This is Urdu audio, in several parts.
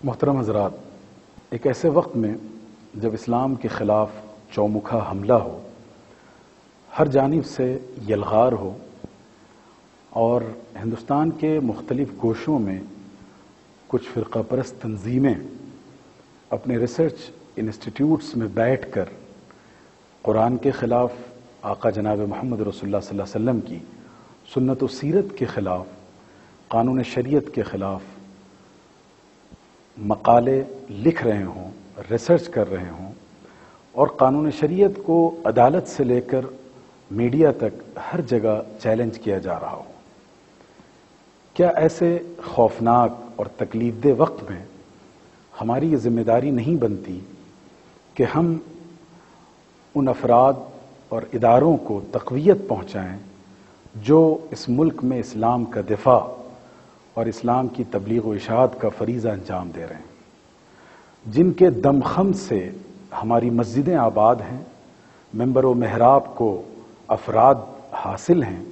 محترم حضرات، ایک ایسے وقت میں جب اسلام کے خلاف چومکھا حملہ ہو، ہر جانب سے یلغار ہو اور ہندوستان کے مختلف گوشوں میں کچھ فرقہ پرست تنظیمیں اپنے ریسرچ انسٹیٹیوٹس میں بیٹھ کر قرآن کے خلاف، آقا جناب محمد رسول اللہ صلی اللہ علیہ وسلم کی سنت و سیرت کے خلاف، قانون شریعت کے خلاف مقالے لکھ رہے ہوں، ریسرچ کر رہے ہوں اور قانون شریعت کو عدالت سے لے کر میڈیا تک ہر جگہ چیلنج کیا جا رہا ہو، کیا ایسے خوفناک اور تکلیف دہ وقت میں ہماری یہ ذمہ داری نہیں بنتی کہ ہم ان افراد اور اداروں کو تقویت پہنچائیں جو اس ملک میں اسلام کا دفاع اور اسلام کی تبلیغ و اشاعت کا فریضہ انجام دے رہے ہیں، جن کے دمخم سے ہماری مسجدیں آباد ہیں، ممبر و محراب کو افراد حاصل ہیں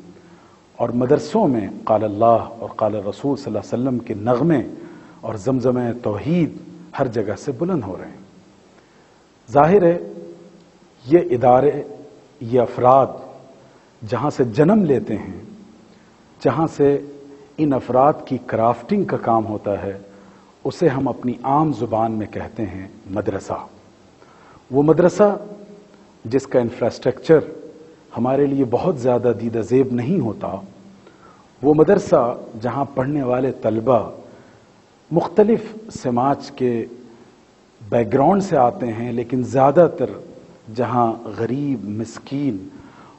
اور مدرسوں میں قال اللہ اور قال رسول صلی اللہ علیہ وسلم کے نغمے اور زمزمہ توحید ہر جگہ سے بلند ہو رہے ہیں۔ ظاہر ہے یہ ادارے، یہ افراد جہاں سے جنم لیتے ہیں، جہاں سے ان افراد کی کرافٹنگ کا کام ہوتا ہے، اسے ہم اپنی عام زبان میں کہتے ہیں مدرسہ۔ وہ مدرسہ جس کا انفراسٹرکچر ہمارے لیے بہت زیادہ دیدہ زیب نہیں ہوتا، وہ مدرسہ جہاں پڑھنے والے طلبہ مختلف سماج کے بیک گراؤنڈ سے آتے ہیں، لیکن زیادہ تر جہاں غریب، مسکین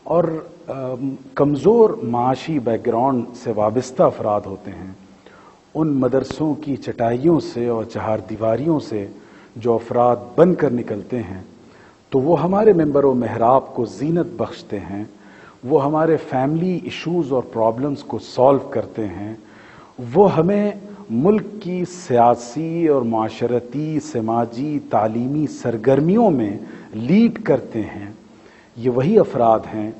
اور کمزور معاشی بیک گراؤنڈ سے وابستہ افراد ہوتے ہیں، ان مدرسوں کی چٹائیوں سے اور چہار دیواریوں سے جو افراد بن کر نکلتے ہیں تو وہ ہمارے ممبر و محراب کو زینت بخشتے ہیں، وہ ہمارے فیملی ایشوز اور پرابلمز کو سالو کرتے ہیں، وہ ہمیں ملک کی سیاسی اور معاشرتی، سماجی، تعلیمی سرگرمیوں میں لیڈ کرتے ہیں۔ یہ وہی افراد ہیں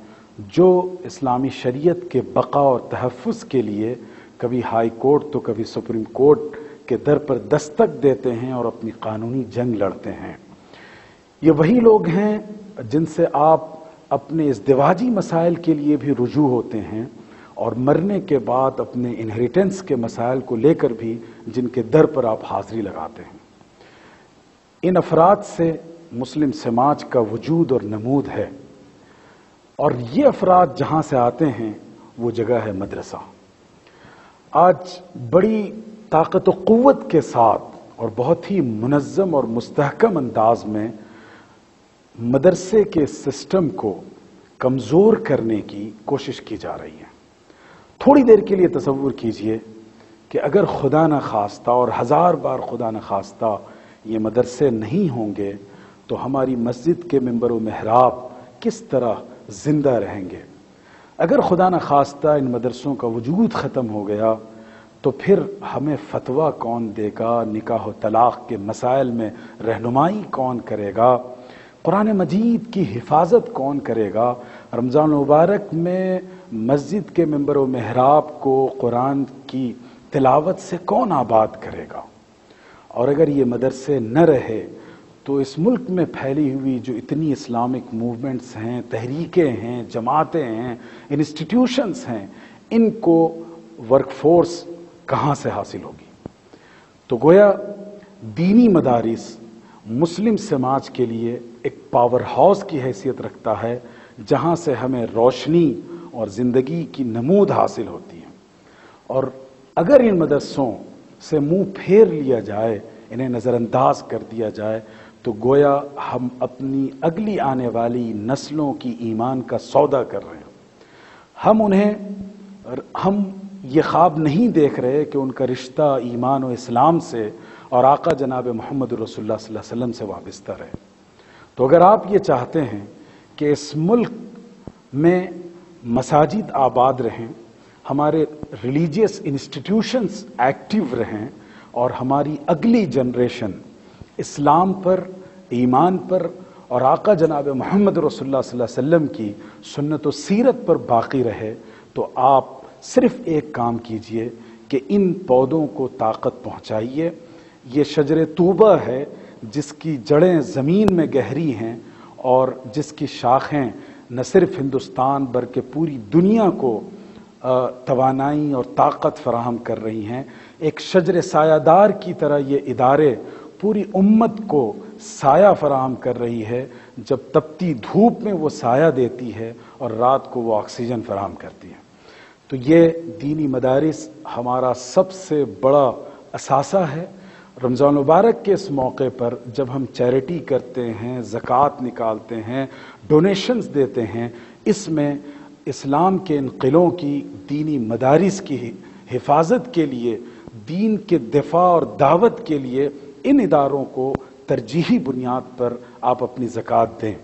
جو اسلامی شریعت کے بقا اور تحفظ کے لیے کبھی ہائی کورٹ تو کبھی سپریم کورٹ کے در پر دستک دیتے ہیں اور اپنی قانونی جنگ لڑتے ہیں۔ یہ وہی لوگ ہیں جن سے آپ اپنے ازدواجی مسائل کے لیے بھی رجوع ہوتے ہیں اور مرنے کے بعد اپنے انہیریٹنس کے مسائل کو لے کر بھی جن کے در پر آپ حاضری لگاتے ہیں۔ ان افراد سے مسلم سماج کا وجود اور نمود ہے، اور یہ افراد جہاں سے آتے ہیں وہ جگہ ہے مدرسہ۔ آج بڑی طاقت و قوت کے ساتھ اور بہت ہی منظم اور مستحکم انداز میں مدرسے کے سسٹم کو کمزور کرنے کی کوشش کی جا رہی ہے۔ تھوڑی دیر کے لیے تصور کیجئے کہ اگر خدا نخواستہ اور ہزار بار خدا نخواستہ یہ مدرسے نہیں ہوں گے تو ہماری مسجد کے ممبر و محراب کس طرح زندہ رہیں گے؟ اگر خدا نخواستہ ان مدرسوں کا وجود ختم ہو گیا تو پھر ہمیں فتویٰ کون دے گا؟ نکاح و طلاق کے مسائل میں رہنمائی کون کرے گا؟ قرآن مجید کی حفاظت کون کرے گا؟ رمضان مبارک میں مسجد کے ممبر و محراب کو قرآن کی تلاوت سے کون آباد کرے گا؟ اور اگر یہ مدرسے نہ رہے تو اس ملک میں پھیلی ہوئی جو اتنی اسلامک موومنٹس ہیں، تحریکیں ہیں، جماعتیں ہیں، انسٹیٹیوشنز ہیں، ان کو ورک فورس کہاں سے حاصل ہوگی؟ تو گویا دینی مدارس مسلم سماج کے لیے ایک پاور ہاؤس کی حیثیت رکھتا ہے، جہاں سے ہمیں روشنی اور زندگی کی نمود حاصل ہوتی ہے۔ اور اگر ان مدرسوں سے منہ پھیر لیا جائے، انہیں نظر انداز کر دیا جائے، تو گویا ہم اپنی اگلی آنے والی نسلوں کی ایمان کا سودا کر رہے ہیں۔ ہم یہ خواب نہیں دیکھ رہے کہ ان کا رشتہ ایمان و اسلام سے اور آقا جناب محمد رسول اللہ صلی اللہ علیہ وسلم سے وابستہ رہے۔ تو اگر آپ یہ چاہتے ہیں کہ اس ملک میں مساجد آباد رہیں، ہمارے ریلیجیس انسٹیٹیوشنز ایکٹیو رہیں اور ہماری اگلی جنریشن اسلام پر، ایمان پر اور آقا جناب محمد رسول اللہ صلی اللہ علیہ وسلم کی سنت و سیرت پر باقی رہے، تو آپ صرف ایک کام کیجئے کہ ان پودوں کو طاقت پہنچائیے، یہ شجر طوبہ ہے جس کی جڑیں زمین میں گہری ہیں اور جس کی شاخیں نہ صرف ہندوستان بلکہ پوری دنیا کو توانائی اور طاقت فراہم کر رہی ہیں۔ ایک شجر سایہ دار کی طرح یہ ادارے پوری امت کو سایہ فراہم کر رہی ہے، جب تپتی دھوپ میں وہ سایہ دیتی ہے اور رات کو وہ آکسیجن فراہم کرتی ہے۔ تو یہ دینی مدارس ہمارا سب سے بڑا اثاثہ ہے۔ رمضان مبارک کے اس موقع پر جب ہم چیریٹی کرتے ہیں، زکوٰۃ نکالتے ہیں، ڈونیشنز دیتے ہیں، اس میں اسلام کے ان قلعوں کی، دینی مدارس کی حفاظت کے لیے، دین کے دفاع اور دعوت کے لیے ان اداروں کو ترجیحی بنیاد پر آپ اپنی زکوٰۃ دیں،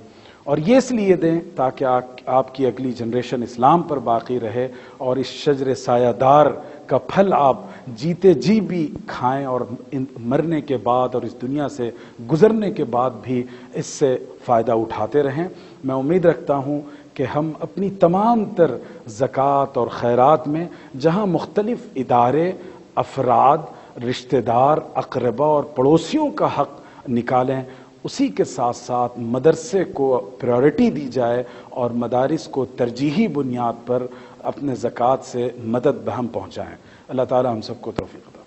اور یہ اس لیے دیں تاکہ آپ کی اگلی جنریشن اسلام پر باقی رہے اور اس شجر سایہ دار کا پھل آپ جیتے جی بھی کھائیں اور مرنے کے بعد اور اس دنیا سے گزرنے کے بعد بھی اس سے فائدہ اٹھاتے رہیں۔ میں امید رکھتا ہوں کہ ہم اپنی تمام تر زکوٰۃ اور خیرات میں جہاں مختلف ادارے، افراد، رشتہ دار، اقربا اور پڑوسیوں کا حق نکالیں، اسی کے ساتھ ساتھ مدرسے کو پریورٹی دی جائے اور مدارس کو ترجیحی بنیاد پر اپنے زکوٰۃ سے مدد بہم پہنچائیں۔ اللہ تعالی ہم سب کو توفیق عطا